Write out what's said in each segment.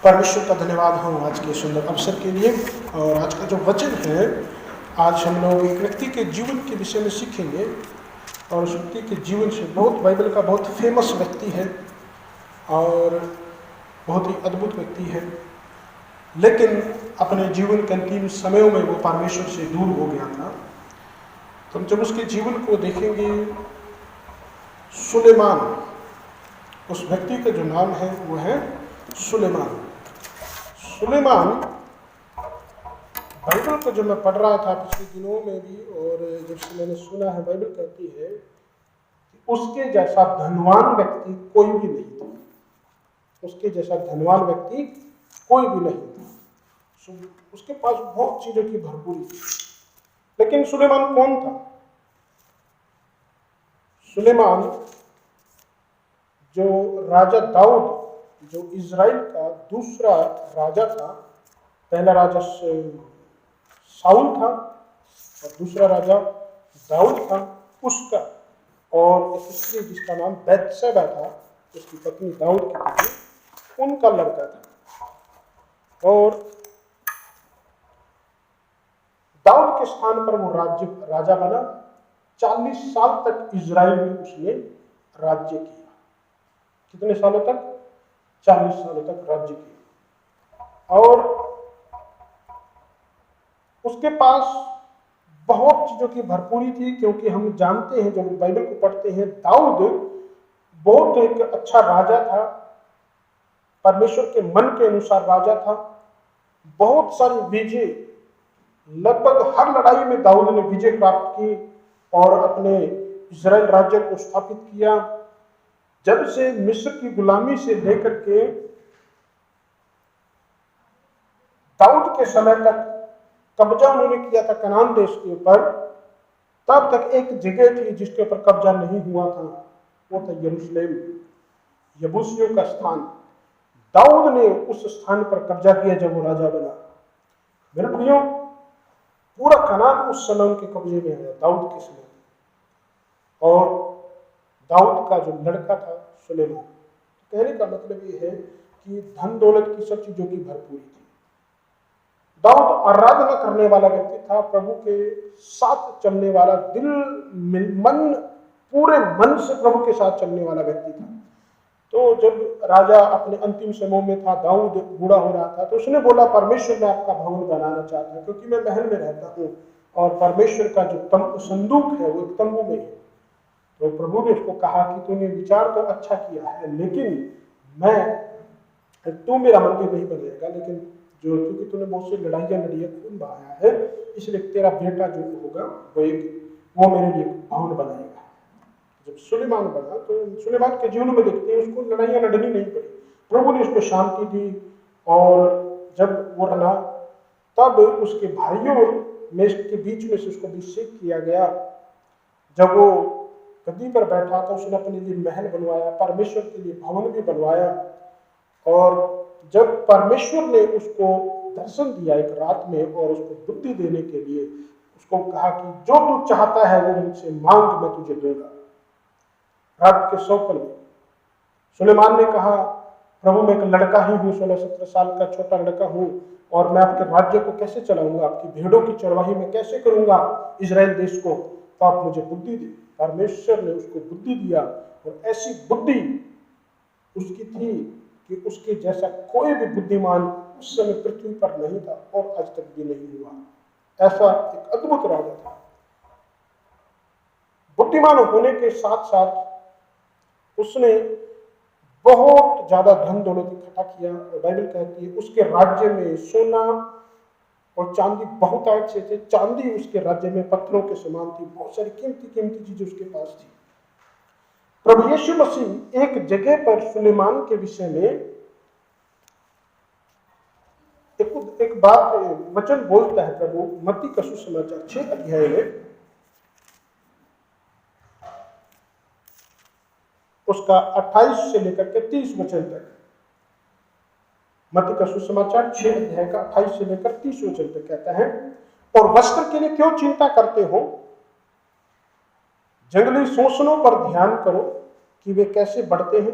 परमेश्वर का धन्यवाद हो आज के सुंदर अवसर के लिए। और आज का जो वचन है, आज हम लोग एक व्यक्ति के जीवन के विषय में सीखेंगे। और उस व्यक्ति के जीवन से बाइबल का बहुत फेमस व्यक्ति है और बहुत ही अद्भुत व्यक्ति है, लेकिन अपने जीवन के अंतिम समयों में वो परमेश्वर से दूर हो गया था। तो हम जब उसके जीवन को देखेंगे, सुलेमान, उस व्यक्ति का जो नाम है वो है सुलेमान। सुलेमान बाइबल को जब मैं पढ़ रहा था पिछले दिनों में भी, और जब से मैंने सुना है, बाइबल कहती है कि उसके जैसा धनवान व्यक्ति कोई भी नहीं था। उसके जैसा धनवान व्यक्ति कोई भी नहीं था। उसके पास बहुत चीजों की भरपूरी थी। लेकिन सुलेमान कौन था? सुलेमान जो राजा दाऊद, जो इज़राइल का दूसरा राजा था, पहला राजा साउल था और दूसरा राजा दाऊद था, उसका, और एक स्त्री जिसका नाम बैतशेबा था, उसकी पत्नी दाऊद की पत्नी, उनका लड़का था। और दाऊद के स्थान पर वो राजा बना। 40 साल तक इज़राइल में उसने राज्य किया। कितने सालों तक? 40 सालों तक राज्य किया। और उसके पास बहुत चीजों की भरपूरी थी, क्योंकि हम जानते हैं, जब बाइबल को पढ़ते हैं, दाऊद बहुत एक अच्छा राजा था, परमेश्वर के मन के अनुसार राजा था। बहुत सारी विजय, लगभग हर लड़ाई में दाऊद ने विजय प्राप्त की और अपने इज़राइल राज्य को स्थापित किया। जब से मिस्र की गुलामी से लेकर के दाऊद के समय तक कब्जा उन्होंने किया था कनान देश के ऊपर, तब तक एक जगह थी जिसके ऊपर कब्जा नहीं हुआ था, वो था यरूशलेम, यबूसियों का स्थान। दाऊद ने उस स्थान पर कब्जा किया जब वो राजा बना। मेरे प्रियो, पूरा कनान उस समय उनके कब्जे में आया, दाऊद के समय। और दाऊद का जो लड़का था सुलेमान। कहने का मतलब ये है कि धन दौलत की सब चीजों की भरपूरी थी। दाऊद आराधना करने वाला व्यक्ति था, प्रभु के साथ चलने वाला, दिल मन, पूरे मन से प्रभु के साथ चलने वाला व्यक्ति था। तो जब राजा अपने अंतिम समय में था, दाऊद बूढ़ा हो रहा था, तो उसने बोला, परमेश्वर मैं आपका भवन बनाना चाहता हूं, क्योंकि मैं महल में रहता हूं और परमेश्वर का जो संदूक है वो एक तंबू में है। तो प्रभु ने उसको कहा कि तूने विचार तो अच्छा किया है, लेकिन तू मेरा मंदिर नहीं बनाएगा, लेकिन क्योंकि तूने बहुत सी लड़ाइयाँ लड़ी है, खून बहाया है, इसलिए तेरा बेटा जो होगा वो मेरे लिए भवन बनाएगा। जब सुलेमान बना, तो सुलेमान के जीवन में देखते हैं उसको लड़ाइयाँ लड़नी नहीं पड़ी, प्रभु ने उसको शांति दी। और जब वो रहा, तब उसके भाइयों में के बीच में से उसको अभिषेक किया गया। जब वो गद्दी पर बैठा था, उसने अपने लिए महल बनवाया, परमेश्वर के लिए भवन भी बनवाया। और जब परमेश्वर ने उसको दर्शन दिया एक रात में और उसको बुद्धि देने के लिए उसको कहा कि जो तू चाहता है वो मुझसे मांग, मैं तुझे दूंगा। रात के सोपन में सुलेमान ने कहा, प्रभु मैं एक लड़का ही हूँ, 16-17 साल का छोटा लड़का हूँ, और मैं आपके राज्य को कैसे चलाऊंगा, आपकी भेड़ों की चरवाही में कैसे करूंगा इज़राइल देश को, तो आप मुझे बुद्धि दे। परमेश्वर ने उसको बुद्धि दिया, और ऐसी बुद्धि उसकी थी कि उसके जैसा कोई भी बुद्धिमान उस समय पृथ्वी पर नहीं था और आज तक भी नहीं हुआ। ऐसा एक अद्भुत राजा था। बुद्धिमान होने के साथ साथ उसने बहुत ज्यादा धन दौलत इकट्ठा किया। और बाइबल कहती है उसके राज्य में सोना और चांदी बहुत अच्छे थे। चांदी उसके राज्य में पत्थरों के समान थी। बहुत सारी कीमती चीजें उसके पास थी। प्रभु यीशु मसीह एक जगह पर सुलेमान के विषय में एक बात, वचन बोलता है प्रभु, मत्ती का सुसमाचार 6 अध्याय में, उसका 28 से लेकर के 30 वचन तक। मत्ती का सुसमाचार 6 अध्याय का 28 से लेकर 30 वचन तक कहता है, और वस्त्र के लिए क्यों चिंता करते हो, जंगली शोषणों पर ध्यान करो कि वे कैसे बढ़ते हैं।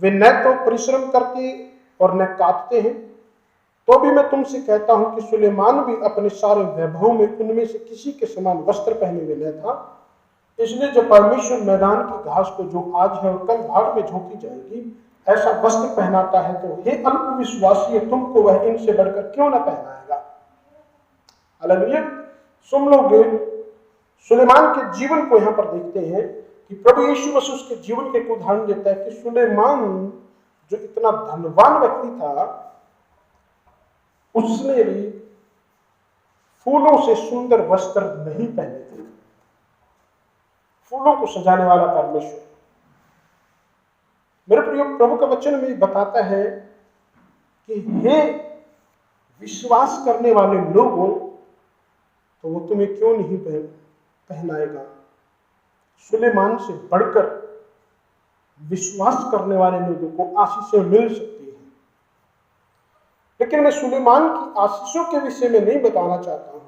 वे न तो परिश्रम करके और न काटते हैं, तो भी मैं तुमसे कहता हूं कि सुलेमान भी अपने सारे वैभव में उनमें से किसी के समान वस्त्र पहने हुए न था। इसलिए जब परमेश्वर मैदान की घास को जो आज है और कल भाग में झोंकी जाएगी ऐसा वस्त्र पहनाता है, तो हे अल्पविश्वासी, तुमको वह इनसे बढ़कर क्यों न पहनाएगा। हालेलुया। तुम लोग सुलेमान के जीवन को यहाँ पर देखते हैं कि प्रभु यीशु मसीह उसके जीवन के एक उदाहरण देता है कि सुलेमान जो इतना धनवान व्यक्ति था, उसने भी फूलों से सुंदर वस्त्र नहीं पहने थे। फूलों को सजाने वाला परमेश्वर, मेरे प्रिय, प्रभु का वचन में बताता है कि हे विश्वास करने वाले लोगों, तो वो तुम्हें क्यों नहीं पहनाएगा। सुलेमान से बढ़कर विश्वास करने वाले लोगों को आशीषें मिल सकती है, लेकिन मैं सुलेमान की आशीषों के विषय में नहीं बताना चाहता हूं।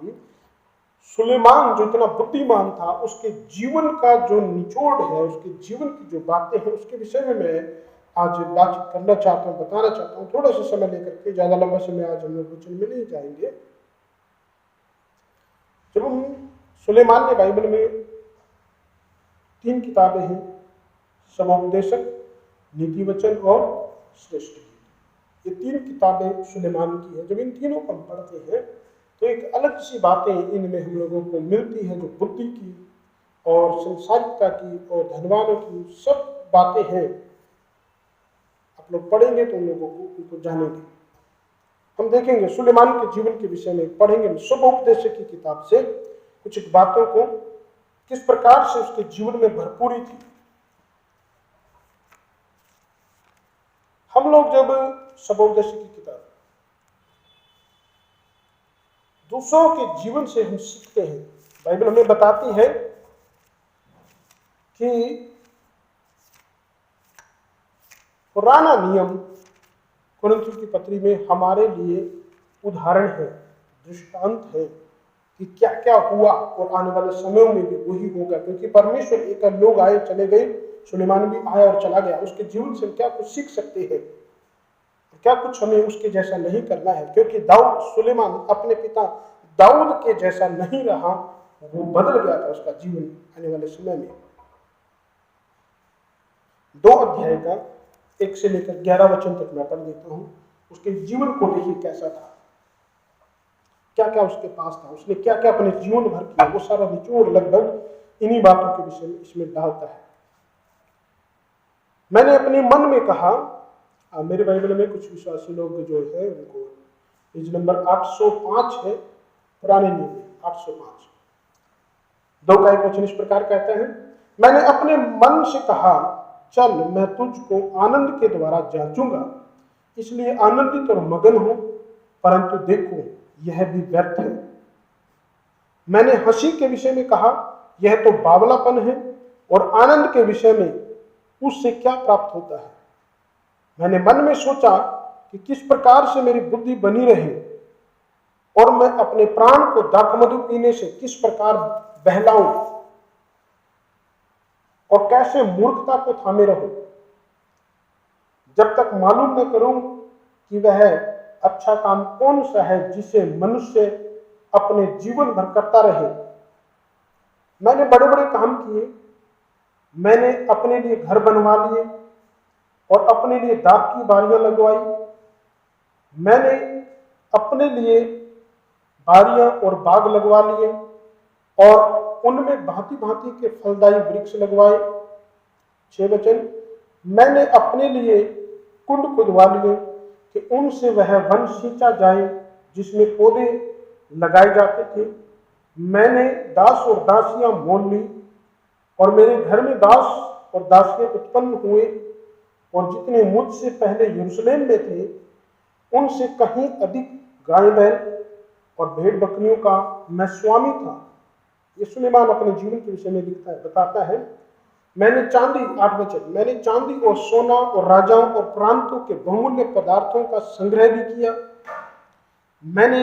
सुलेमान जो इतना बुद्धिमान था, उसके जीवन का जो निचोड़ है, उसके जीवन की जो बातें हैं, उसके विषय में मैं आज बातचीत करना चाहता हूं, बताना चाहता हूं, थोड़ा सा समय लेकर के। ज्यादा लंबा समय आज हम लोग वचन में नहीं जाएंगे। जब हम सुलेमान ने बाइबल में 3 किताबें हैं, समोपदेशक, नीति वचन और श्रेष्ठ गीत। ये 3 किताबें सुलेमान की है। जब इन तीनों को हम पढ़ते हैं तो एक अलग सी बातें इनमें हम लोगों को मिलती है, जो बुद्धि की और संसारिकता की और धनवानों की सब बातें हैं। आप लोग पढ़ेंगे तो उन लोगों को उनको जानेंगे। हम देखेंगे सुलेमान के जीवन के विषय में, पढ़ेंगे समोपदेशक की किताब से कुछ बातों को, किस प्रकार से उसके जीवन में भरपूरी थी। हम लोग जब समोपदेशक की किताब दूसरों के जीवन से हम सीखते हैं, बाइबल हमें बताती है कि पुराना नियम कुरिन्थियों की पत्री में हमारे लिए उदाहरण है, दृष्टांत है कि क्या क्या हुआ और आने वाले समयों में भी वही होगा। क्योंकि परमेश्वर एक लोग आए चले गए, सुलेमान भी आया और चला गया। उसके जीवन से क्या कुछ सीख सकते हैं, क्या कुछ हमें उसके जैसा नहीं करना है। क्योंकि सुलेमान अपने पिता दाऊद के जैसा नहीं रहा, वो बदल गया था उसका जीवन आने वाले समय में। 2 अध्याय का 1 से लेकर 11 वचन तक मैं पढ़ देता हूं। उसके जीवन को देखिए कैसा था, क्या क्या उसके पास था, उसने क्या क्या अपने जीवन भर किया, वो सारा निचोड़ लगभग इन्हीं बातों के विषय में इसमें डालता है। मैंने अपने मन में कहा, मेरे बाइबल में कुछ विश्वासी लोग जो है उनको पेज नंबर 805 है, पुराने नियम में 805, 2 का 1 वचन इस प्रकार कहता है, मैंने अपने मन से कहा, चल मैं तुझको आनंद के द्वारा जांचूंगा, इसलिए आनंदित और मगन हूं, परंतु देखो यह भी व्यर्थ है। मैंने हंसी के विषय में कहा, यह तो बावलापन है, और आनंद के विषय में उससे क्या प्राप्त होता है। मैंने मन में सोचा कि किस प्रकार से मेरी बुद्धि बनी रहे और मैं अपने प्राण को दाखमधु पीने से किस प्रकार बहलाऊं और कैसे मूर्खता को थामे रहूं, जब तक मालूम न करूं कि वह अच्छा काम कौन सा है जिसे मनुष्य अपने जीवन भर करता रहे। मैंने बड़े बड़े काम किए, मैंने अपने लिए घर बनवा लिए और अपने लिए दाख की बारियां लगवाई, मैंने अपने लिए बारियां और बाग लगवा लिए और उनमें भांति भांति के फलदायी वृक्ष लगवाए। 6 वचन, मैंने अपने लिए कुंड खुदवा लिए कि उनसे वह वन सींचा जाए जिसमें पौधे लगाए जाते थे। मैंने दास और दासियां मोल ली और मेरे घर में दास और दासियां उत्पन्न हुए, और जितने मुझसे पहले यरूशलेम में थे उनसे कहीं अधिक गाय बैल और भेड़ बकरियों का मैं स्वामी था। ये सुलेमान अपने जीवन के विषय में लिखता है, बताता है, मैंने चांदी, 8 वचन, मैंने चांदी और सोना और राजाओं और प्रांतों के बहुमूल्य पदार्थों का संग्रह भी किया। मैंने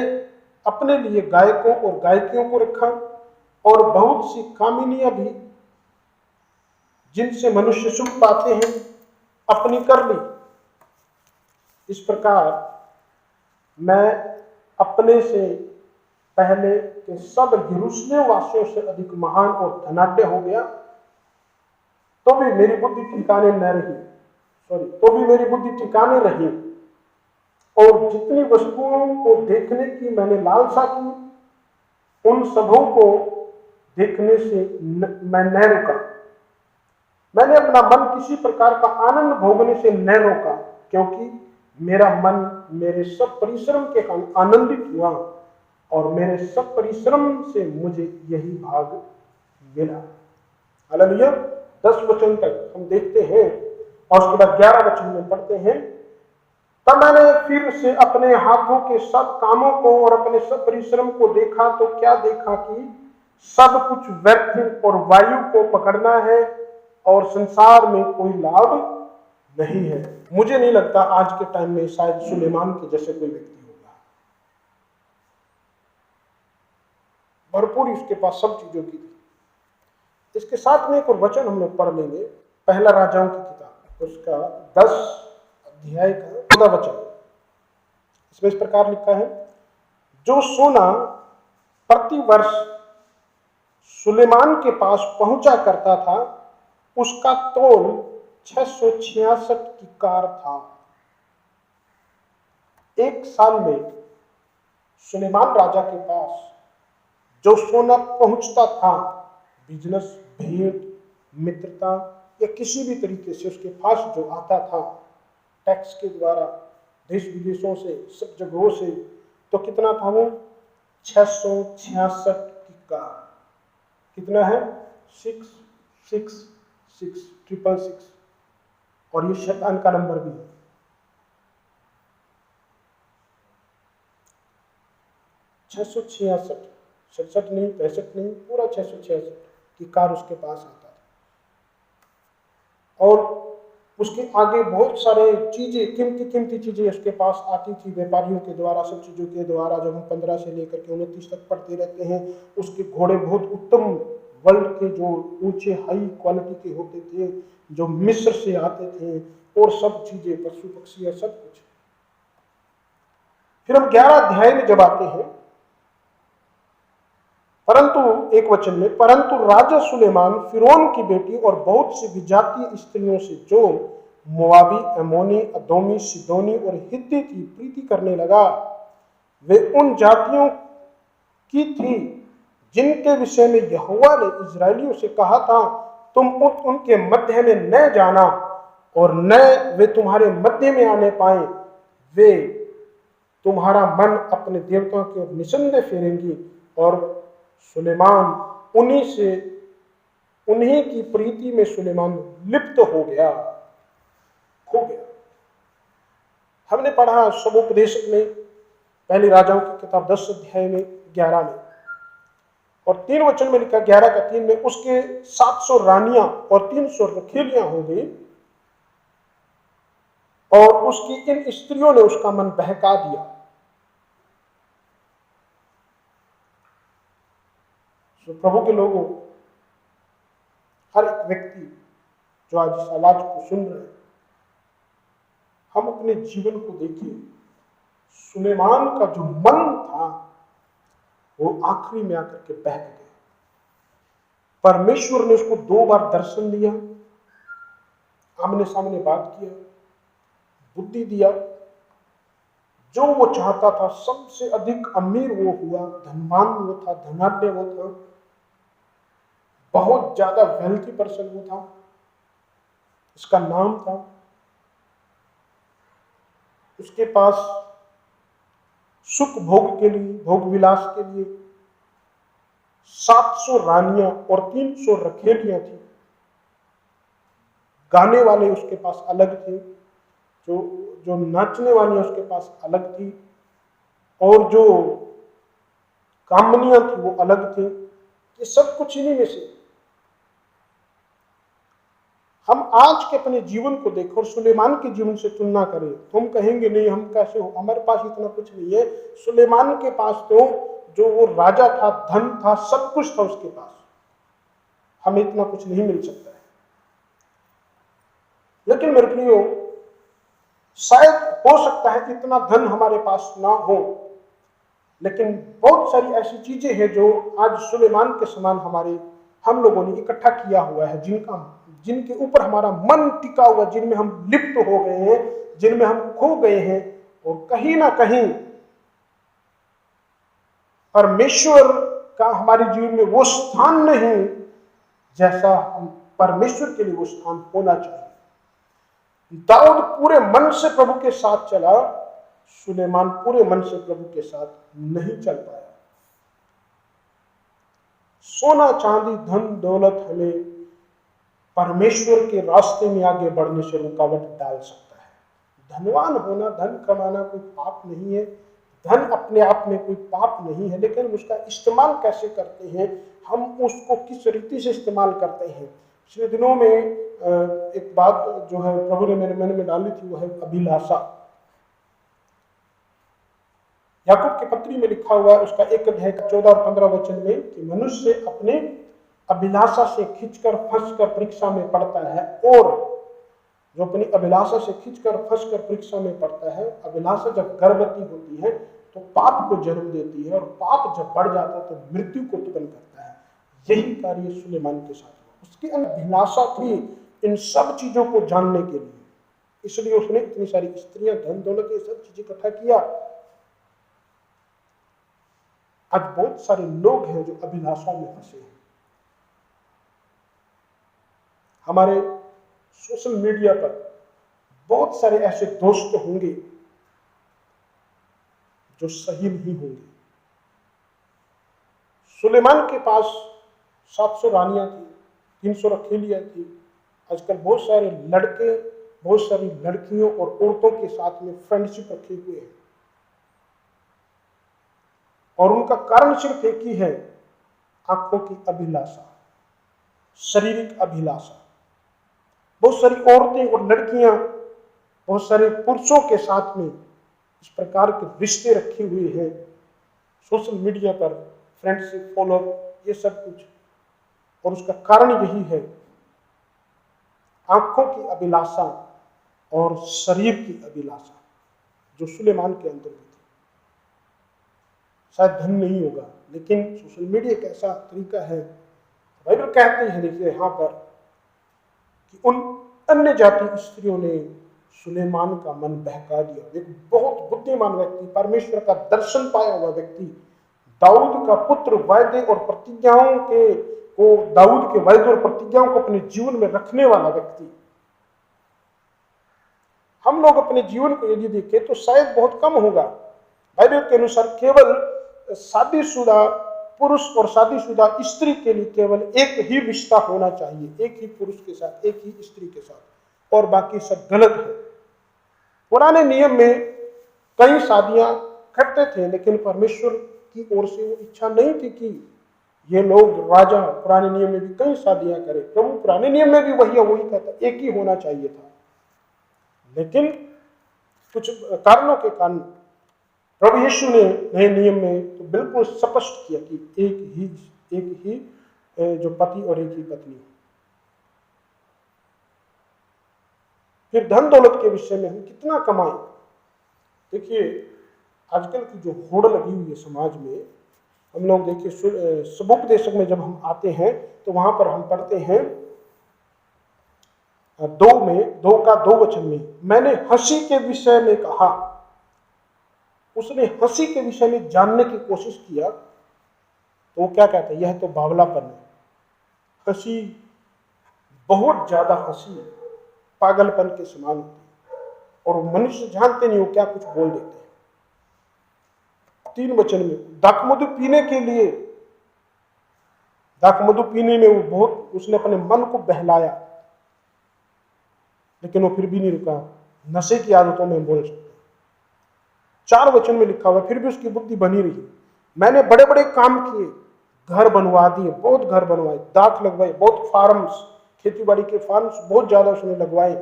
अपने लिए गायकों और गायकियों को रखा और बहुत सी कामिनियां भी जिनसे मनुष्य सुख पाते हैं अपनी कर ली। इस प्रकार मैं अपने से पहले के सब यरूशलेम वासियों से अधिक महान और धनाढ्य हो गया, तो भी मेरी बुद्धि ठिकाने न रही, तो भी मेरी बुद्धि ठिकाने रही, और जितनी वस्तुओं को देखने की मैंने लालसा की, उन सबों को देखने से मैं न रुका। मैंने अपना मन किसी प्रकार का आनंद भोगने से न रोका, क्योंकि मेरा मन मेरे सब परिश्रम के कारण आनंदित हुआ, और मेरे सब परिश्रम से मुझे यही भाग मिला। हालेलुया। 10 वचन तक हम देखते हैं और उसके बाद 11 वचन में पढ़ते हैं। तब मैंने फिर से अपने हाथों के सब कामों को और अपने सब परिश्रम को देखा, तो क्या देखा कि सब कुछ व्यर्थ और वायु को पकड़ना है, और संसार में कोई लाभ नहीं है। मुझे नहीं लगता आज के टाइम में शायद सुलेमान के जैसे कोई व्यक्ति होगा। भरपूर उसके पास सब चीजों की थी। इसके साथ में एक और वचन हम लोग पढ़ लेंगे, पहला राजाओं की किताब उसका 10 अध्याय का 14 वचन। इसमें इस प्रकार लिखा है, जो सोना प्रति वर्ष सुलेमान के पास पहुंचा करता था, उसका तोल 666 किकार था। एक साल में सुलेमान राजा के पास जो सोना पहुंचता था, बिजनेस, भेंट, मित्रता या किसी भी तरीके से उसके पास जो आता था, टैक्स के द्वारा, देश विदेशों से, सब जगहों से, तो कितना था वो? 666 किकार। कितना है? 666, और ये शैतान का नंबर भी है। 666, 67 नहीं, 65 नहीं, पूरा 666 किकार उसके पास आता था। और उसके आगे बहुत सारे चीजें, कीमती चीजें उसके पास आती थी व्यापारियों के द्वारा, सब चीजों के द्वारा। जब हम 15 से लेकर के 29 तक पढ़ते रहते हैं, उसके घोड़े बहुत उत्तम, वर्ल्ड के जो ऊंचे हाई क्वालिटी के होते थे, जो मिस्र से आते थे, और सब चीजें, पशु पक्षी या सब कुछ। फिर हम 11 अध्याय में जब आते हैं, परंतु एक वचन में, परंतु राजा सुलेमान फिरौन की बेटी और बहुत सी विजातीय स्त्रियों से, जो मोआबी, अमोनी, अदोमी, सिदोनी और हित्ती थी, प्रीति करने लगा। वे उन जातियों की थी जिनके विषय में यहोवा ने इजरायलियों से कहा था, तुम उनके मध्य में न जाना, और न वे तुम्हारे मध्य में आने पाए। वे तुम्हारा मन अपने देवताओं की ओर निसंदेह फेरेंगी। और सुलेमान उन्हीं की प्रीति में सुलेमान लिप्त हो गया, खो गया। हमने पढ़ा सबोपदेशक में, पहली राजाओं की किताब 10 अध्याय में 11 में, और 3 वचन में लिखा, 11 का 3 में, उसके 700 रानियां और 300 रखेलियां हो गई, और उसकी इन स्त्रियों ने उसका मन बहका दिया। तो प्रभु के लोगों, हर एक व्यक्ति जो आज इस आवाज को सुन रहे हैं, हम अपने जीवन को देखिए। सुलेमान का जो मन था वो आखिरी में आकर के बहक गया। परमेश्वर ने उसको 2 बार दर्शन दिया, आमने सामने बात किया, बुद्धि दिया। जो वो चाहता था, सबसे अधिक अमीर वो हुआ, धनवान वो था, धनाढ्य वो था, बहुत ज्यादा वेल्थी पर्सन वो था, उसका नाम था। उसके पास सुख भोग के लिए, भोग विलास के लिए 700 रानियां और 300 रखेलियां थी। गाने वाले उसके पास अलग थे, जो नाचने वाली उसके पास अलग थी, और जो कामनियां थी वो अलग थी। ये सब कुछ इन्हीं में से। हम आज के अपने जीवन को देखें और सुलेमान के जीवन से तुलना करें, तो हम कहेंगे नहीं, हम कैसे हो, हमारे पास इतना कुछ नहीं है। सुलेमान के पास तो जो वो राजा था, धन था, सब कुछ था उसके पास, हमें इतना कुछ नहीं मिल सकता है। लेकिन मेरे प्रियो, शायद हो सकता है कि इतना धन हमारे पास ना हो, लेकिन बहुत सारी ऐसी चीजें हैं जो आज सुलेमान के समान हम लोगों ने इकट्ठा किया हुआ है, जिनके ऊपर हमारा मन टिका हुआ, जिनमें हम लिप्त हो गए हैं, जिनमें हम खो गए हैं, और कहीं ना कहीं परमेश्वर का हमारे जीवन में वो स्थान नहीं जैसा परमेश्वर के लिए वो स्थान होना चाहिए। दाऊद पूरे मन से प्रभु के साथ चला, सुलेमान पूरे मन से प्रभु के साथ नहीं चल पाया। सोना चांदी धन दौलत हमें परमेश्वर के रास्ते में आगे बढ़ने से रुकावट डाल सकता है। धनवान होना, धन कमाना कोई पाप नहीं है, धन अपने आप में कोई पाप नहीं है, लेकिन उसका इस्तेमाल कैसे करते हैं, हम उसको किस रीति से इस्तेमाल करते हैं। पिछले दिनों में एक बात जो है प्रभु ने मेरे मन में डाली थी, वो है अभिलाषा। याकूब की पत्री में लिखा हुआ है, उसका 1 अध्याय 14 और 15 वचन में, कि मनुष्य अपने अभिलाषा से खींचकर फंसकर परीक्षा में पड़ता है, और जो अपनी अभिलाषा से खींचकर फंसकर परीक्षा में पड़ता है, अभिलाषा जब गर्भवती होती है तो पाप को जन्म देती है, और पाप जब बढ़ जाता है तो मृत्यु को उत्पन्न करता है। यही कार्य सुलेमान के साथ हुआ। उसकी अभिलाषा थी इन सब चीजों को जानने के लिए, इसलिए उसने इतनी सारी स्त्रियां, धन दौलत, ये सब चीजें इकट्ठा किया। आज बहुत सारे लोग हैं जो अभिलाषा में फंसे हैं। हमारे सोशल मीडिया पर बहुत सारे ऐसे दोस्त होंगे जो सही नहीं होंगे। सुलेमान के पास 700 रानियां थी, 300 रखेलियां थी। आजकल बहुत सारे लड़के, बहुत सारी लड़कियों और औरतों के साथ में फ्रेंडशिप रखे हुए हैं, और उनका कारण सिर्फ एक ही है, आंखों की अभिलाषा, शारीरिक अभिलाषा। बहुत सारी औरतें और लड़कियां बहुत सारे पुरुषों के साथ में इस प्रकार के रिश्ते रखे हुए हैं सोशल मीडिया पर, फ्रेंडशिप, फॉलोअप, ये सब कुछ। और उसका कारण यही है, आंखों की अभिलाषा और शरीर की अभिलाषा, जो सुलेमान के अंदर भी थी। शायद धन नहीं होगा, लेकिन सोशल मीडिया एक ऐसा तरीका है, बाइबल कहते हैं, देखिए यहाँ पर, कि उन अन्य जाति स्त्रियों ने सुलेमान का मन बहका दिया। एक बहुत बुद्धिमान व्यक्ति, परमेश्वर का दर्शन पाया हुआ व्यक्ति, दाऊद का पुत्र, वायदे और प्रतिज्ञाओं दाऊद के वायदे और प्रतिज्ञाओं को अपने जीवन में रखने वाला व्यक्ति। हम लोग अपने जीवन को यदि देखें तो शायद बहुत कम होगा। बाइबल के अनुसार केवल शादीशुदा पुरुष और शादीशुदा स्त्री के लिए केवल एक ही रिश्ता होना चाहिए, एक ही पुरुष के साथ, एक ही स्त्री के साथ, और बाकी सब गलत है। पुराने नियम में कई शादियां करते थे, लेकिन परमेश्वर की ओर से वो इच्छा नहीं थी कि ये लोग, राजा पुराने नियम में भी कई शादियां करें। प्रभु पुराने नियम में भी वही कहता, एक ही होना चाहिए था, लेकिन कुछ कारणों के कारण प्रभु यीशु ने नए नियम में तो बिल्कुल स्पष्ट किया कि एक ही जो पति और एक ही पत्नी। फिर धन दौलत के विषय में हम कितना कमाएं। देखिए, आजकल की जो होड़ लगी हुई है समाज में, हम लोग देखिए सबोपदेशक में जब हम आते हैं तो वहां पर हम पढ़ते हैं 2 का 2 वचन में, मैंने हंसी के विषय में कहा। उसने हंसी के विषय में जानने की कोशिश किया तो वो क्या कहता है, यह तो बावलापन है। हंसी, बहुत ज्यादा हंसी पागलपन के समान होती है, और मनुष्य जानते नहीं वो क्या कुछ बोल देते हैं। 3 वचन में, दाखमधु पीने के लिए, दाखमधु पीने में वो बहुत, उसने अपने मन को बहलाया, लेकिन वो फिर भी नहीं रुका। नशे की आदतों में बोल सकते। 4 वचन में लिखा हुआ, फिर भी उसकी बुद्धि बनी रही। मैंने बड़े बड़े काम किए, घर बनवा दिए, बहुत घर बनवाए, दाख लगवाए, बहुत फार्म्स, खेती बाड़ी के फार्म्स बहुत ज्यादा उसने लगवाए,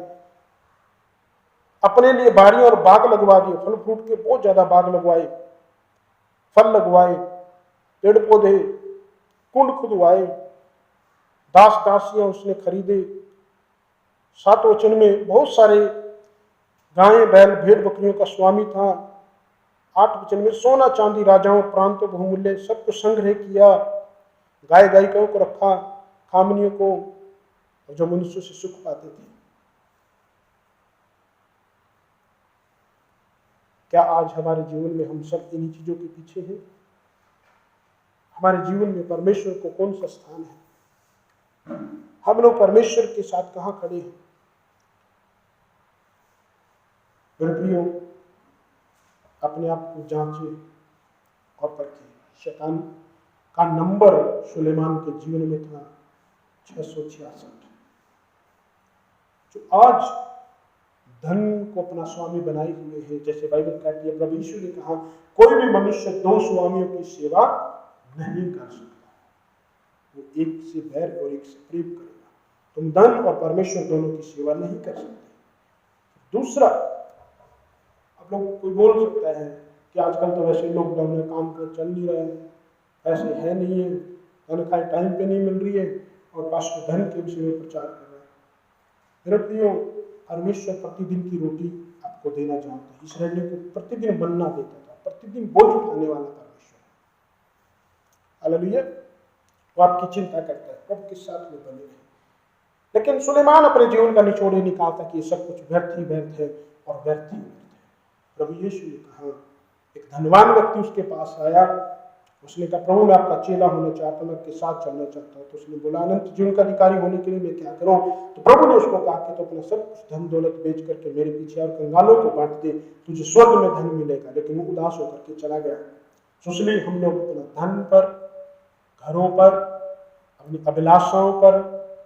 अपने लिए बारियां और बाग लगवा दिए, फल फ्रूट के बहुत ज्यादा बाग लगवाए, फल लगवाए, पेड़ पौधे, कुंड खुदवाए, दास दासियां उसने खरीदे। 7 वचन में बहुत सारे गायें बैल भेड़ बकरियों का स्वामी था। 8 वचन में सोना चांदी राजाओं प्रांतों बहुमूल्य सब कुछ संग्रह किया, गाय गायिकाओं को रखा, खामनियों को, जो मनुष्य से सुख पाते थे। क्या आज हमारे जीवन में हम सब इन्हीं चीजों के पीछे हैं? हमारे जीवन में परमेश्वर को कौन सा स्थान है? हम लोग परमेश्वर के साथ कहां खड़े हैं? मेरे प्रियो, अपने आप को जांचे और परखें। शैतान का नंबर सुलेमान के जीवन में था 666। जो आज धन को अपना स्वामी बनाए हुए है, जैसे बाइबल कहती है, प्रभु यीशु ने कहा कोई भी मनुष्य 2 स्वामियों की सेवा नहीं कर सकता, वो एक से बैर और एक से प्रेम करेगा। तुम धन और परमेश्वर दोनों की सेवा नहीं कर सकते। दूसरा, आप लोग कोई बोल सकता है कि आजकल तो वैसे लॉकडाउन में काम कर चल नहीं रहा है, पैसे है नहीं है, तनख्वाह टाइम पे नहीं मिल रही है, और पास्टर धन के विषय में प्रचार कर रहा है। मेरे प्रियो, परमेश्वर प्रतिदिन की रोटी आपको देना चाहता है। इसराइलियों को प्रतिदिन मन्ना देता था, प्रतिदिन बोझ उठाने वाला परमेश्वर है। हालेलुया। वो आपकी चिंता करता है, प्रभु के साथ में बने रहे। लेकिन सुलेमान अपने जीवन का निचोड़ ही निकालता कि ये सब कुछ व्यर्थ ही व्यर्थ है और व्यर्थ ही व्यर्थ है। प्रभु यीशु ने कहा, एक धनवान व्यक्ति उसके पास आया, उसने कहा प्रभु मैं आपका चेला होना चाहता हूं, मैं आपके साथ चलना चाहता हूं। तो उसने बोला अनंत जीवन का अधिकारी होने के लिए मैं क्या करूं? तो प्रभु ने उसको कहा कि तो अपना सब कुछ धन दौलत बेच करके मेरे पीछे और कंगालों को बांट दे, तुझे स्वर्ग में धन मिलेगा। लेकिन वो उदास होकर के चला गया। तो इसलिए हम लोग अपना धन पर, घरों पर, अपनी अभिलाषाओं पर,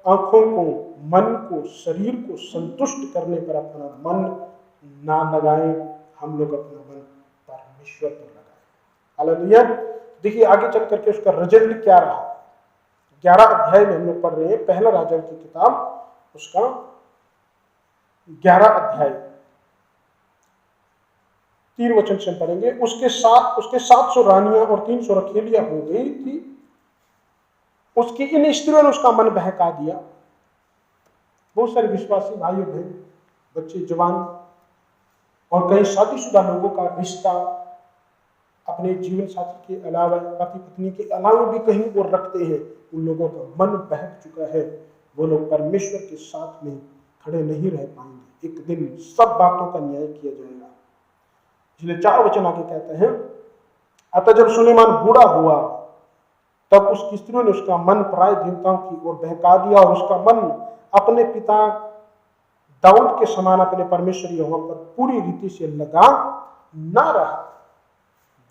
आंखों को, मन को, शरीर को संतुष्ट करने पर अपना मन ना लगाएं। हम लोग अपना मन परमेश्वर पर लगाएं। हालेलुया। देखिए आगे चल करके उसका रिजल्ट क्या रहा। 11 अध्याय में हम लोग पढ़ रहे हैं, पहला राजा की किताब, उसका 11 अध्याय 3 वचन से पढ़ेंगे। उसके 700 रानियां और 300 रखेलियां हो गई थी। उसकी इन स्त्रियों ने उसका मन बहका दिया। बहुत सारे विश्वासी भाइयों बहन, बच्चे, जवान और कई शादीशुदा लोगों का रिश्ता अपने जीवन साथी के अलावा, पति पत्नी के अलावा भी कहीं और रखते हैं। उन लोगों का मन बहक चुका है। वो लोग परमेश्वर के साथ में खड़े नहीं रह पाएंगे। एक दिन सब बातों का न्याय किया जाएगा। इसलिए 4 वचन आगे कहते हैं, अतः जब सुलेमान बूढ़ा हुआ तब उसकी स्त्रियों ने उसका मन पराय देवताओं की ओर बहका दिया और उसका मन अपने पिता दाऊद के समान अपने परमेश्वर यहोवा पर पूरी रीति से लगा न रहा।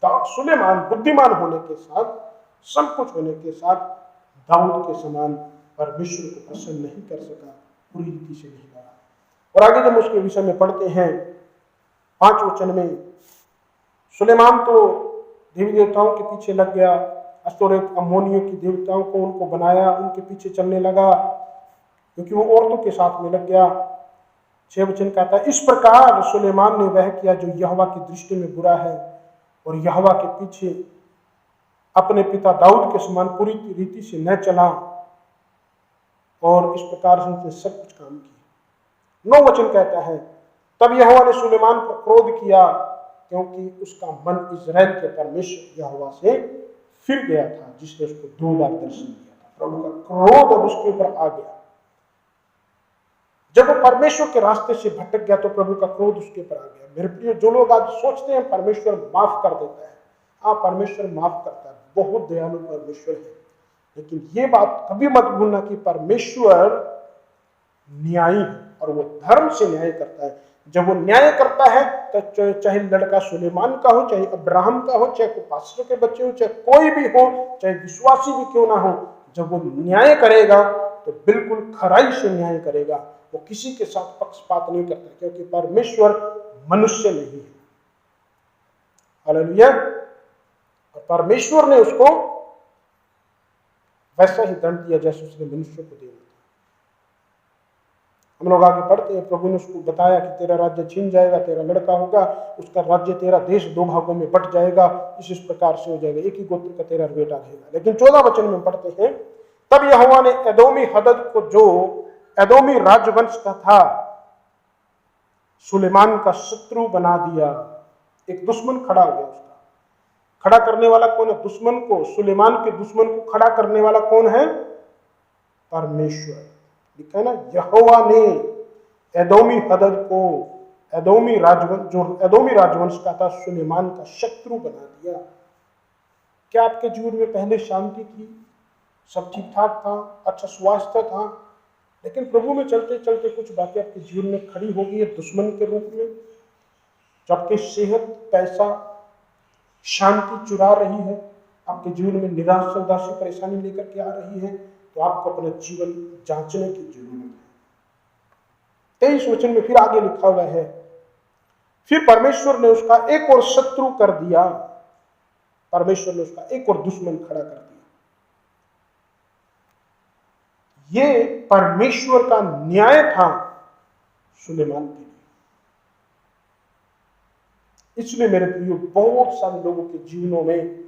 सुलेमान बुद्धिमान होने के साथ, सब कुछ होने के साथ, दाऊद के समान परमेश्वर को प्रसन्न नहीं कर सका, पूरी रीति से नहीं लगा। और आगे जब उसके विषय में पढ़ते हैं 5 वचन में, सुलेमान तो देवी देवताओं के पीछे लग गया, अस्तोरेत अम्मोनियों की देवताओं को उनको बनाया, उनके पीछे चलने लगा, क्योंकि वो औरतों के साथ में लग गया। 6 वचन कहता है, इस प्रकार सुलेमान ने वह किया जो यहोवा की दृष्टि में बुरा है, और यहोवा के पीछे अपने पिता दाऊद के समान पूरी रीति से न चला, और इस प्रकार से उसने सब कुछ काम किया। 9 वचन कहता है, तब यहोवा ने सुलेमान पर क्रोध किया, क्योंकि उसका मन इस्राएल के परमेश्वर यहोवा से फिर गया था, जिसने उसको 2 बार दर्शन दिया था। प्रभु का क्रोध अब उसके ऊपर आ गया। जब वो परमेश्वर के रास्ते से भटक गया तो प्रभु का क्रोध उसके ऊपर आ गया। मेरे प्रिय, जो लोग आज सोचते हैं परमेश्वर माफ कर देता है, हाँ परमेश्वर माफ करता है, बहुत दयालु परमेश्वर है, लेकिन ये बात कभी मत भूलना कि परमेश्वर न्यायी है और वो धर्म से न्याय करता है। जब वो न्याय करता है तो चाहे लड़का सुलेमान का हो, चाहे अब्राहम का हो, चाहे कोई पास्टर के बच्चे हो, चाहे कोई भी हो, चाहे विश्वासी भी क्यों ना हो, जब वो न्याय करेगा तो बिल्कुल खराई से न्याय करेगा। वो किसी के साथ पक्षपात नहीं करता, क्योंकि परमेश्वर मनुष्य नहीं है। हालेलुया। और परमेश्वर ने उसको वैसा ही दंड दिया जैसे उसने मनुष्य को दिया था। हम लोग आगे पढ़ते हैं, प्रभु ने उसको बताया कि तेरा राज्य छीन जाएगा, तेरा लड़का होगा, उसका राज्य, तेरा देश 2 भागों में बट जाएगा, इस प्रकार से हो जाएगा, एक ही गोत्र का तेरा बेटा रहेगा। लेकिन 14 वचन में पढ़ते हैं, तब यहोवा ने एदोमी हदद को, जो एदोमी राजवंश का था, सुलेमान का शत्रु बना दिया। एक दुश्मन खड़ा हो गया उसका। खड़ा करने वाला कौन है? दुश्मन को, सुलेमान के दुश्मन को खड़ा करने वाला कौन है? परमेश्वर। लिखा है ना, यहोवा ने एदोमी हदद को, एदोमी राजवंश का था, सुलेमान का शत्रु बना दिया। क्या आपके जीवन में पहले शांति थी, सब ठीक ठाक था, अच्छा स्वास्थ्य था, लेकिन प्रभु में चलते चलते कुछ बातें आपके जीवन में खड़ी हो गई है दुश्मन के रूप में, जो आपकी सेहत, पैसा, शांति चुरा रही है, आपके जीवन में निराश उदासी परेशानी लेकर के आ रही है, तो आपको अपना जीवन जांचने की जरूरत है। 23 वचन में फिर आगे लिखा हुआ है, फिर परमेश्वर ने उसका एक और शत्रु कर दिया, परमेश्वर ने उसका एक और दुश्मन खड़ा कर दिया। ये परमेश्वर का न्याय था सुलेमान के लिए। इसलिए मेरे प्रियो, बहुत सारे लोगों के जीवनों में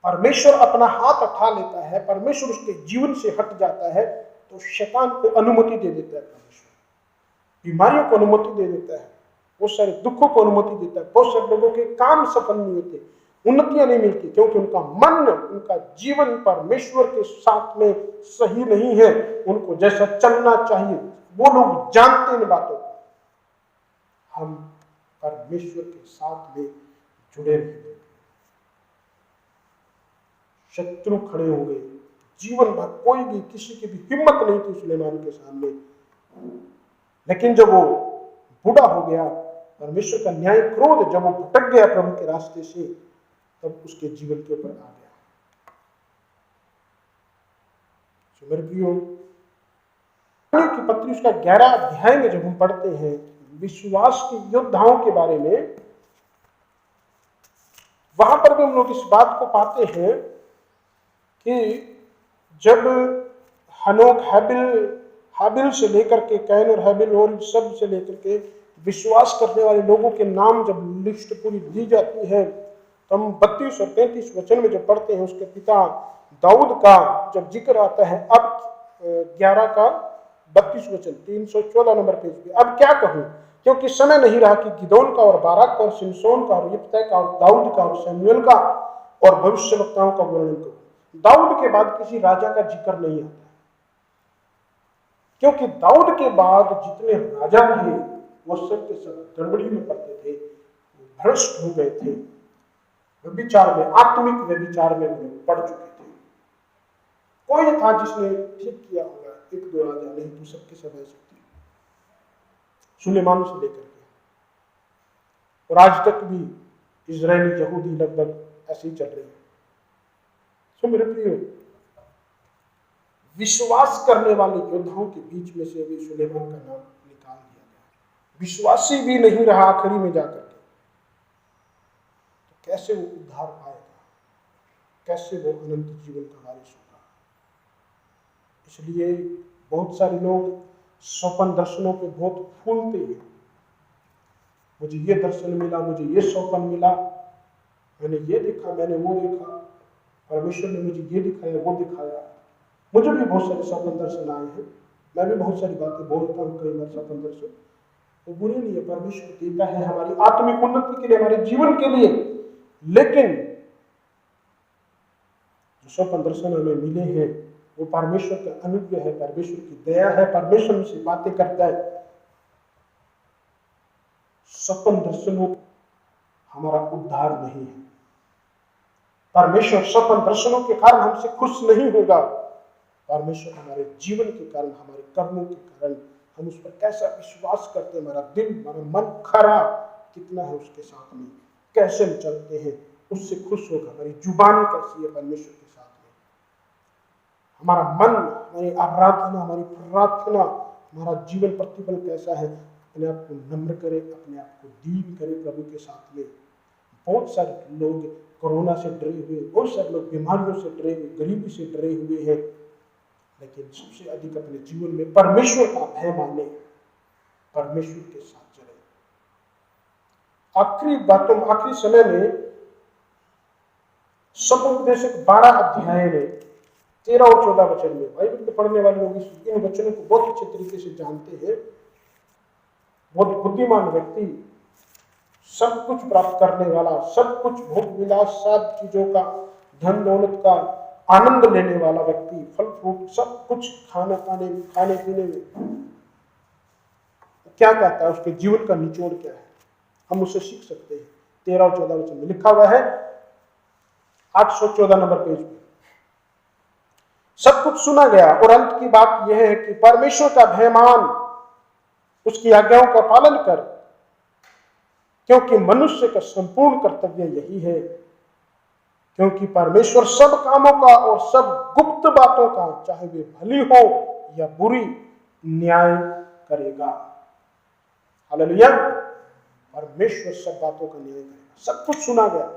परमेश्वर अपना हाथ उठा लेता है, परमेश्वर उसके जीवन से हट जाता है, तो शैतान को अनुमति दे देता है परमेश्वर। बीमारियों को अनुमति दे देता है, बहुत सारे दुखों को अनुमति देता है। बहुत सारे लोगों के काम सफल नहीं होते, उन्नतियां नहीं मिलती, क्योंकि उनका मन, उनका जीवन परमेश्वर के साथ में सही नहीं है। उनको जैसा चलना चाहिए वो लोग जानते इन बातों को। हम परमेश्वर के साथ में जुड़े रहे, शत्रु खड़े हो गए। जीवन भर कोई भी, किसी की भी हिम्मत नहीं थी सुलेमान के सामने, लेकिन जब वो बूढ़ा हो गया, परमेश्वर का न्याय क्रोध जब वो भटक गया प्रभु के रास्ते से, तब उसके जीवन के ऊपर आ गया। मेरे प्रियो, की पत्री उसका 11 अध्याय में जब हम पढ़ते हैं विश्वास के योद्धाओं के बारे में, वहां पर भी हम लोग इस बात को पाते हैं कि जब हनोक, हाबिल से लेकर के, कैन और हाबिल और सब से लेकर के विश्वास करने वाले लोगों के नाम जब लिस्ट पूरी दी जाती है, तो हम 32 और 33 वचन में जब पढ़ते हैं उसके पिता दाऊद का जब जिक्र आता है। अब 11 का 32 वचन, 314 नंबर पेज पे। अब क्या कहूं, क्योंकि समय नहीं रहा कि गिदोन का और बाराक का और सिमसोन का और यिप्तह का और दाऊद का और शमूएल का और भविष्यवक्ताओं का वर्णन करूं। दाऊद के बाद किसी राजा का जिक्र नहीं आता, क्योंकि दाऊद के बाद जितने राजा थे वो सब के सब गड़बड़ी में पड़ते थे, भ्रष्ट हो गए थे, व्यभिचार में, आत्मिक व्यभिचार में पड़ चुके थे। कोई था जिसने ठीक किया होगा, 1-2 राजा, नहीं तो सबके सब ऐसे थे, सुलेमान से लेकर के, और आज तक भी इजरायली यहूदी लगभग ऐसे ही चल रहे हैं। सो मेरे प्रियो, विश्वास करने वाले योद्धाओं के बीच में से भी सुलेमान का नाम निकाल दिया गया। विश्वासी भी नहीं रहा आखिरी में जाकर के, तो कैसे वो उद्धार पाएगा, कैसे वो अनंत जीवन का वारिस होगा। इसलिए बहुत सारे लोग स्वप्न दर्शनों पे बहुत फूलते हैं, मुझे ये दर्शन मिला, मुझे ये स्वप्न मिला, मैंने ये देखा, मैंने वो देखा, परमेश्वर ने मुझे ये दिखाया, वो दिखाया। मुझे भी बहुत सारे स्वप्न दर्शन आए हैं, मैं भी बहुत सारी बातें बोलता हूँ कई बार स्वप्न दर्शन, वो बुरे नहीं है, परमेश्वर देता है हमारी आत्मिक उन्नति के लिए, हमारे जीवन के लिए। लेकिन जो स्वप्न दर्शन हमें मिले हैं वो परमेश्वर का अनुग्रह है, परमेश्वर की दया है, परमेश्वर से बातें करता है। स्वप्न दर्शनों हमारा उद्धार नहीं है। परमेश्वर स्वप्न दर्शनों के कारण हमसे खुश नहीं होगा। परमेश्वर हमारे जीवन के कारण, हमारे कर्मों के कारण, हम उस पर कैसा विश्वास करते हैं, हमारा दिल, हमारा मन खरा कितना है उसके साथ में, कैसे हम चलते हैं, उससे खुश होगा। हमारी जुबान कैसी है परमेश्वर के साथ में, हमारा मन, हमारी आराधना, हमारी प्रार्थना, हमारा जीवन प्रतिफल कैसा है। अपने आप को नम्र करे, अपने आप को दीन करे प्रभु के साथ में। बहुत सारे लोग कोरोना से डरे हुए, बहुत सारे लोग बीमारियों से डरे हुए, गरीबी से डरे हुए हैं, लेकिन सबसे अधिक अपने जीवन में परमेश्वर का भय माने, परमेश्वर के साथ चले। आखिरी समय में सपोपदेशक 12 अध्याय में 13 और 14 वचन में, बाइबल को पढ़ने वाले लोग इन वचनों को बहुत अच्छे तरीके से जानते हैं। बहुत बुद्धिमान व्यक्ति, सब कुछ प्राप्त करने वाला, सब कुछ भोग विलास, सब चीजों का, धन दौलत का आनंद लेने वाला व्यक्ति, फल फ्रूट सब कुछ खाने पीने में, क्या कहता है, उसके जीवन का निचोड़ क्या है, हम उससे सीख सकते हैं। 13 और 14 वचन में लिखा हुआ है, 814 नंबर पेज में, सब कुछ सुना गया और अंत की बात यह है कि परमेश्वर का भय मान, उसकी आज्ञाओं का पालन कर, क्योंकि मनुष्य का संपूर्ण कर्तव्य यही है। क्योंकि परमेश्वर सब कामों का और सब गुप्त बातों का, चाहे वे भली हो या बुरी, न्याय करेगा। हालेलुया। परमेश्वर सब बातों का न्याय करेगा। सब कुछ सुना गया,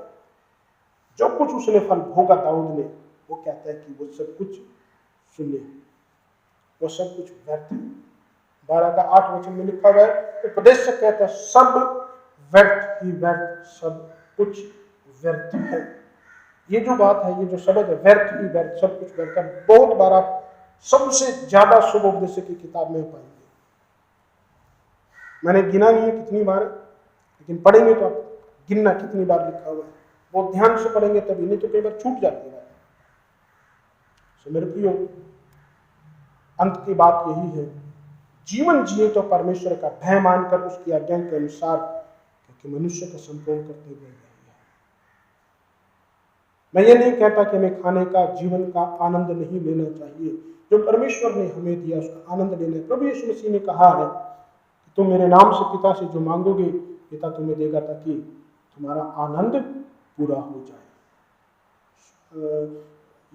जो कुछ उसने फल भोगा दाऊद ने, वो कहता है कि वो सब कुछ सुने, वो सब कुछ व्यर्थ है। 12 का 8 वचन में लिखा हुआ है, उपदेश से कहता है सब व्यर्थ ही व्यर्थ, सब कुछ व्यर्थ है। ये जो बात है, ये जो शब्द है, व्यर्थ ही व्यर्थ, सब कुछ व्यर्थ है, बहुत बार आप सबसे ज्यादा शुभ उपदेश की किताब में पाएंगे। मैंने गिना नहीं है कितनी बार, लेकिन पढ़ेंगे तो आप गिनना कितनी बार लिखा हुआ है, बहुत ध्यान से पढ़ेंगे तभी, नहीं तो कई बार छूट जाती है। सो मेरे प्रियो, अंत की बात यही है, जीवन जिए तो परमेश्वर का भय मानकर उसकी आज्ञा के अनुसार, क्योंकि मनुष्य का संपूर्ण कर्तव्य यही है। मैं ये नहीं कहता कि हमें खाने का, जीवन का आनंद नहीं लेना चाहिए, जो परमेश्वर ने हमें दिया उसका आनंद लेना है। प्रभु यीशु मसीह ने कहा है कि तुम मेरे नाम से पिता से जो मांगोगे पिता तुम्हें देगा, ताकि तुम्हारा आनंद पूरा हो जाए।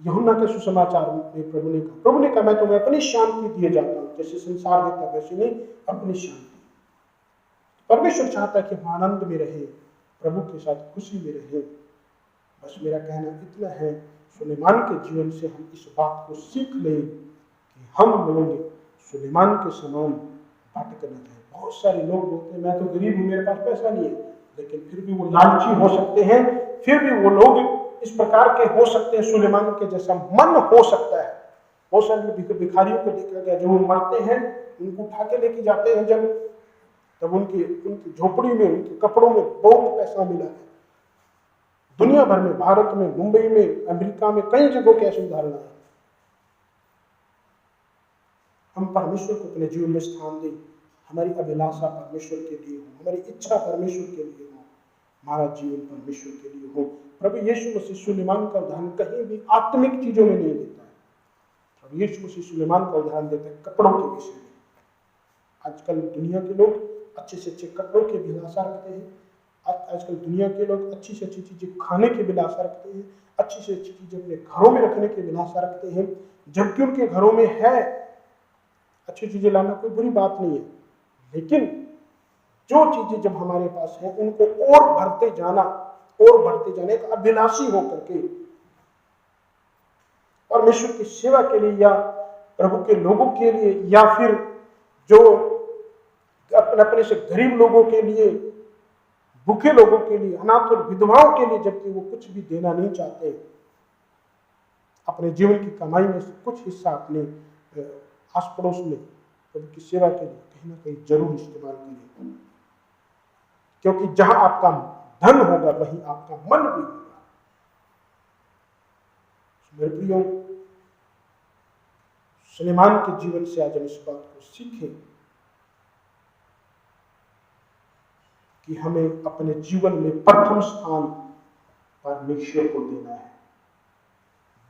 यूहन्ना के सुसमाचार में प्रभु ने कहा मैं तुम्हें अपनी शांति दिए जाता हूँ, जैसे संसार देता वैसे नहीं, अपनी शांति। परमेश्वर चाहता है कि हम आनंद में रहे, प्रभु के साथ खुशी में रहे। बस मेरा कहना इतना है, सुलेमान के जीवन से हम इस बात को सीख लें कि हम लोग सुलेमान के समान भटक न जाए। बहुत सारे लोग बोलते हैं मैं तो गरीब हूँ, मेरे पास पैसा नहीं है, लेकिन फिर भी वो लालची हो सकते हैं, फिर भी वो लोग इस प्रकार के हो सकते हैं, सुलेमान के जैसा मन हो सकता है। बहुत सारे भिखारियों को देखा गया, जो वो मरते हैं उनको उठा के लेके जाते हैं, तब उनकी झोपड़ी में, उनके कपड़ों में बहुत पैसा मिला है। दुनिया भर में, भारत में, मुंबई में, अमेरिका में, कई जगहों के ऐसे उदाहरण हैं। हम परमेश्वर को अपने जीवन में स्थान दें, हमारी अभिलाषा परमेश्वर के लिए हो, हमारी इच्छा परमेश्वर के लिए हो, हमारा जीवन परमेश्वर के लिए हो। प्रभु यीशु मसीह सुलेमान का उदाहरण कहीं भी आत्मिक चीजों में नहीं देता है। प्रभु यीशु मसीह सुलेमान का उदाहरण देता है कपड़ों के विषय में। आजकल दुनिया के लोग अच्छे से अच्छे कपड़ों की अभिलाषा रखते हैं, आजकल दुनिया के लोग अच्छी से अच्छी चीजें खाने की अभिलाषा रखते हैं, अच्छी से अच्छी चीजें अपने घरों में रखने की अभिलाषा रखते हैं, जबकि उनके घरों में है अच्छी चीजें लाना, कोई बुरी बात नहीं है, लेकिन जो चीजें जब हमारे पास है उनको और भरते जाना एक अभिलाषी होकर के परमेश्वर की सेवा के लिए या प्रभु के लोगों के लिए, या फिर जो अपने से गरीब लोगों के लिए, भूखे लोगों के लिए, अनाथ और विधवाओं के लिए, जबकि वो कुछ भी देना नहीं चाहते, अपने जीवन की कमाई में से कुछ हिस्सा अपने आस पड़ोस में प्रभु की सेवा के लिए कहीं ना कहीं जरूर इस्तेमाल करें, क्योंकि जहां आपका धन होगा वहीं आपका मन भी होगा। मेरे प्रियो, सुलेमान के जीवन से आज हम इस बात को सीखें कि हमें अपने जीवन में प्रथम स्थान परमेश्वर को देना है।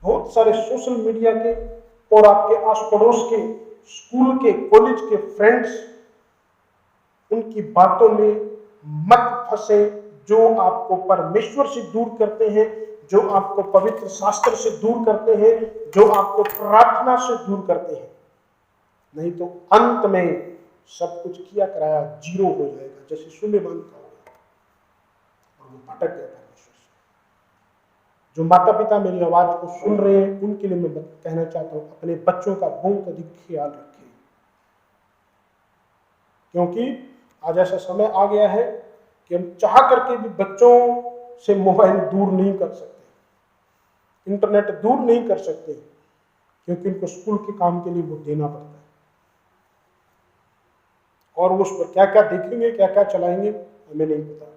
बहुत सारे सोशल मीडिया के और आपके आस पड़ोस के, स्कूल के, कॉलेज के फ्रेंड्स, उनकी बातों में मत फंसे, जो आपको परमेश्वर से दूर करते हैं, जो आपको पवित्र शास्त्र से दूर करते हैं, जो आपको प्रार्थना से दूर करते हैं। नहीं तो अंत में सब कुछ किया कराया जीरो हो जाएगा, जैसे सुलेमान का होगा, और वो भटक गया परमेश्वर से। जो माता पिता मेरी आवाज को सुन रहे हैं, उनके लिए मैं कहना चाहता हूं, अपने बच्चों का बहुत अधिक ख्याल रखें, क्योंकि आज ऐसा समय आ गया है कि हम चाह करके भी बच्चों से मोबाइल दूर नहीं कर सकते, इंटरनेट दूर नहीं कर सकते, क्योंकि उनको स्कूल के काम के लिए वो देना पड़ता है। और उस पर क्या क्या देखेंगे, क्या क्या चलाएंगे, हमें नहीं पता।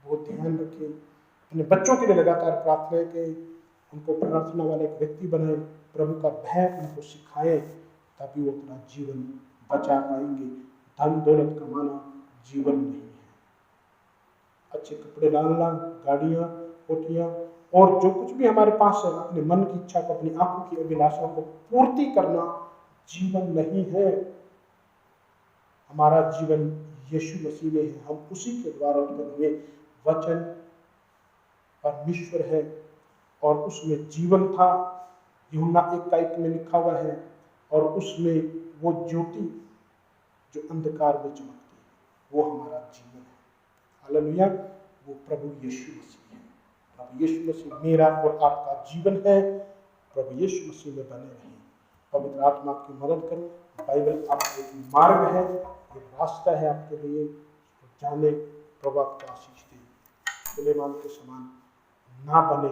बहुत ध्यान रखें, अपने बच्चों के लिए लगातार प्रार्थना करें, उनको प्रार्थना वाले एक व्यक्ति बनाए, प्रभु का भय उनको सिखाएं, तभी वो अपना जीवन बचा पाएंगे। धन दौलत कमाना जीवन नहीं है। अच्छे कपड़े डालना, गाड़ियां, कोठियां और जो कुछ भी हमारे पास है, अपने मन की इच्छा को, अपनी आंखों की अभिलाषाओं को पूर्ति करना जीवन नहीं है। हमारा जीवन यीशु मसीह में है, हम उसी के द्वारा उत्पन्न हुए। वचन परमेश्वर है और उसमें जीवन था, यूहन्ना 1:1 में लिखा हुआ है, और उसमें वो ज्योति जो अंधकार में चमकती है, वो हमारा जीवन है। हालेलुया, वो प्रभु यीशु मसीह है। प्रभु यीशु मसीह मेरा और आपका जीवन है। प्रभु यीशु मसीह में बने रहें। पवित्र आत्मा आपकी मदद करें। बाइबल आपका एक मार्ग है, एक रास्ता है आपके लिए, तो जाने। प्रभु आपको आशीष दे। सुलेमान के समान ना बने,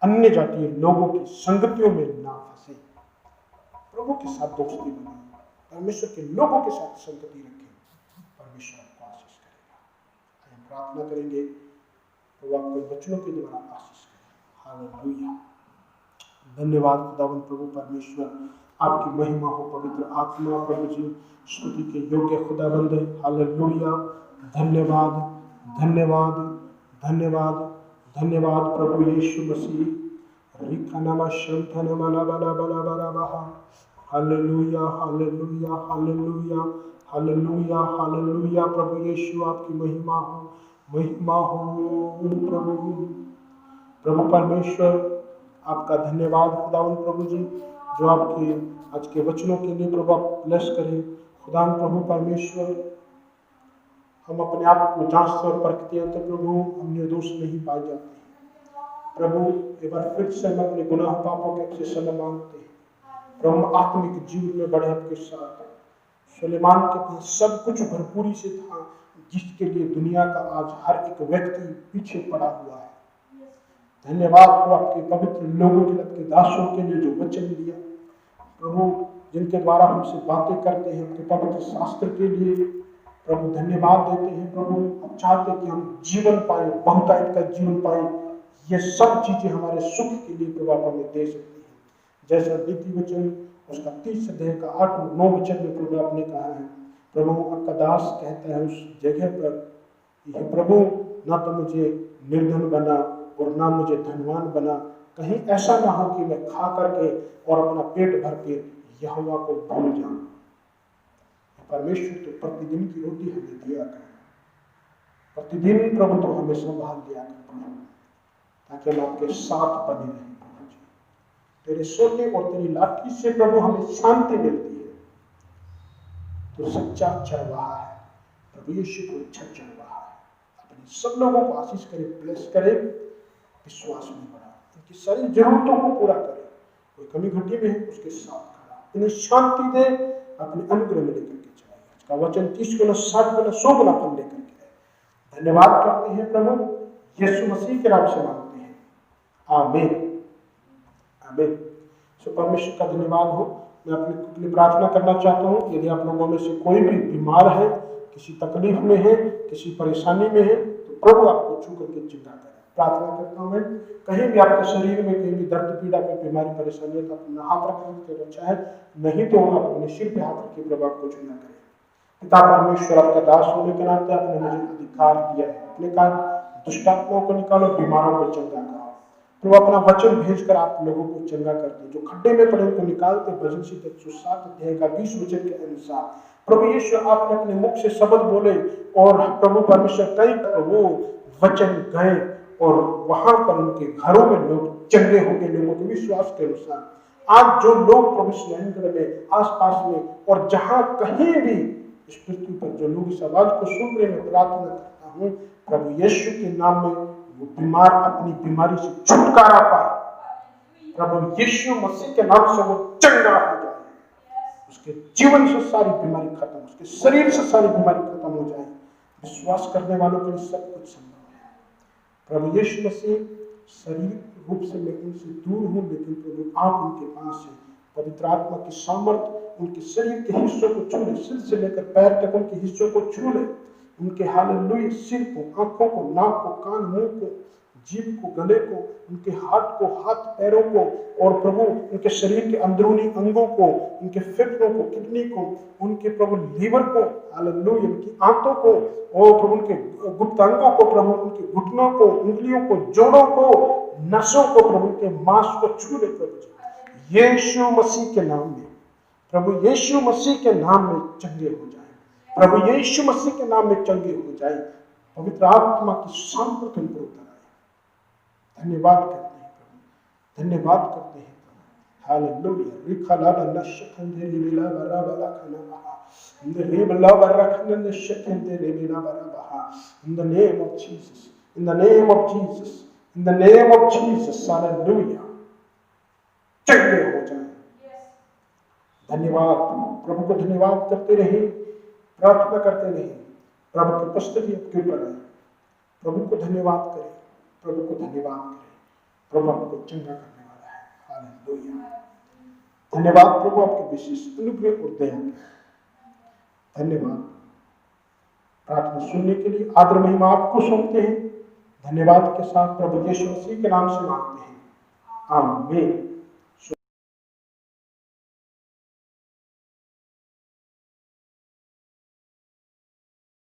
अन्य जातीय लोगों की संगतियों में ना फंसे, प्रभु के साथ दोस्ती बनाए, परमेश्वर के लोगों के साथ संगति रखें। परमेश्वर आपको आशीष करेगा। हम प्रार्थना करेंगे, प्रभु आपके वचनों के द्वारा आशीष करें। हालेलुया। धन्यवाद खुदावंद प्रभु परमेश्वर, आपकी महिमा हो पवित्र आत्मा। प्रभु जी स्तुति के योग्य खुदावंद, हालेलुया। धन्यवाद धन्यवाद धन्यवाद धन्यवाद प्रभु यीशु मसीह। रिखनमा शंखनमा लबला बला बला बहा। Hallelujah hallelujah hallelujah hallelujah hallelujah. प्रभु यीशु आपकी महिमा हो, महिमा हो प्रभु। प्रभु परमेश्वर आपका धन्यवाद खुदावंद प्रभु जी, जो आपके आज के वचनों के लिए प्रभु आप ब्लेस करें। खुदावंद प्रभु परमेश्वर, हम अपने आप को जांचते और परखते हैं तो प्रभु हम निर्दोष नहीं पाए जाते हैं। प्रभु एक बार फिर से हम अपने गुनाह पापों के क्षमा मांगते हैं। प्रभु हम आत्मिक जीवन में बढ़े आपके साथ। सुलेमान के पास सब कुछ भरपूरी से था, जिसके लिए दुनिया का आज हर एक व्यक्ति पीछे पड़ा हुआ है। धन्यवाद प्रभु आपके पवित्र लोगों के लिए, आपके दासों के लिए जो वचन दिया प्रभु, जिनके द्वारा हमसे बातें करते हैं, आपके पवित्र शास्त्र के लिए प्रभु धन्यवाद देते हैं। प्रभु हम चाहते हैं कि हम जीवन पाए, बहुतायत का जीवन पाए। ये सब चीजें हमारे सुख के लिए प्रभु आप हमें दे सकते हैं। जैसा नीति वचन उसका 30 अध्याय का 8 और 9 वचन में प्रभु आपने कहा है, प्रभु आपका दास कहता है उस जगह पर, ये प्रभु ना तो मुझे निर्धन बना और ना मुझे धनवान बना, कहीं ऐसा ना हो कि मैं खा करके और अपना पेट भर के यहोवा को भूल जाऊं। परमेश्वर तो प्रतिदिन की रोटी हमें दिया कर, प्रतिदिन प्रभु तो हमें संभाल दिया कर प्रभु, ताकि हम आपके साथ बने रहें प्रभु जी। तेरे सोने और तेरी लाठी से प्रभु हमें शांति मिलती है। तो सच्चा चरवाहा है प्रभु यीशु को, अच्छा चरवाहा है। अपने सब लोगों को आशीष करे, ब्लेस करे, विश्वास में बढ़ा, उनकी सारी जरूरतों को पूरा करे। कोई कमी घटी में है उसके साथ खड़ा, उन्हें शांति दे, अपने अनुग्रह में लेकर के चलाए। इसका वचन 30 गुना 60 गुना 100 गुना फल लेकर के। धन्यवाद करते हैं प्रभु यीशु मसीह के नाम से मांगते हैं, आमीन आमीन। सो परमेश्वर का धन्यवाद हो। मैं अपने लिए प्रार्थना करना चाहता हूँ। यदि आप लोगों में से कोई भी बीमार है, किसी तकलीफ में है, किसी परेशानी में है, तो प्रभु आपको छू करके चंगा करे। प्रार्थना करता हूँ मैं, कहीं भी आपके शरीर में कहीं भी दर्द पीड़ा कोई बीमारी परेशानी है तो अपना हाथ रख कर अच्छा है, नहीं तो आप अपने सिर पे हाथ रखिए, प्रभु आपको चंगा करे। पिता परमेश्वर, आपका दास होने के नाते आपने मुझे अधिकार दिया है, अपने काम दुष्टात्माओं को निकालो, बीमारों को चंगा करो। प्रभु अपना वचन भेजकर आप लोगों को चंगा करते, जो खड्डे में पड़े उनको निकालते। भजन संहिता 107 अध्याय का 20 वचन के अनुसार प्रभु यीशु आपने अपने मुख से शब्द बोले और प्रभु परमेश्वर कई प्रभु वचन गए और वहां पर उनके घरों में लोग चंगे हो गए, लोगों के विश्वास के अनुसार। आज जो लोग प्रभु स्नेह में आसपास में और जहां कहीं भी इस पृथ्वी पर जो लोग इस आवाज को सुन रहे, मैं प्रार्थना करता हूँ प्रभु यीशु के नाम में वो बीमार अपनी बीमारी से छुटकारा पाए। प्रभु यीशु मसीह के नाम से वो चंगा हो जाए, उसके जीवन से सारी बीमारी खत्म, उसके शरीर से सारी बीमारी खत्म हो जाए। विश्वास करने वालों के लिए सब कुछ संभव है। प्रभु यीशु मसीह शारीरिक रूप से मैं उनसे दूर हूं, लेकिन प्रभु आप उनके पास हैं, पवित्र आत्मा की सामर्थ्य उनके शरीर के हिस्सों को छू ले, सिर से लेकर पैर तक उनके हिस्सों को छू ले, उनके हालेलुया सिर को, आंखों को, नाक को, कान, मुंह को, जीभ को, गले को, उनके हाथ को, हाथ पैरों को, और प्रभु उनके शरीर के अंदरूनी अंगों को, उनके फेफड़ों को, किडनी को, उनके प्रभु लीवर को, हालेलुया उनकी आंतों को, और प्रभु उनके गुप्तांगों को, प्रभु उनके घुटनों को, उंगलियों को, जोड़ों को, नसों को, प्रभु के मांस को छू ले प्रभु जी, यीशु मसीह के नाम में, प्रभु यीशु मसीह के नाम में चंगे हो जाए, प्रभु यीशु मसीह के नाम में चंगे हो जाए। पवित्र आत्मा की सामर्थ्य उन पर उतर आए। धन्यवाद करते हैं प्रभु, धन्यवाद करते हैं प्रभु। Hallelujah रिखलाला नशखंदे रिबिला बराबला खनाबा रिबिला बरखनन नशखंदे रिबिला बराबा। In the name of Jesus, in the name of Jesus, in the name of Jesus, hallelujah चंगे हो जाए। धन्यवाद प्रभु को धन्यवाद करते रहे, प्रार्थना करते रहे, प्रभु की उपस्थिति आपके ऊपर है। प्रभु को धन्यवाद करें, प्रभु को धन्यवाद करें, प्रभु आपको चंगा करने वाला है। हालेलुया धन्यवाद प्रभु आपके विशेष अनुग्रह और दया के धन्यवाद। प्रार्थना सुनने के लिए आदर महिमा आपको सौंपते हैं। धन्यवाद के साथ प्रभु यीशु मसीह के नाम से मांगते हैं, आमीन।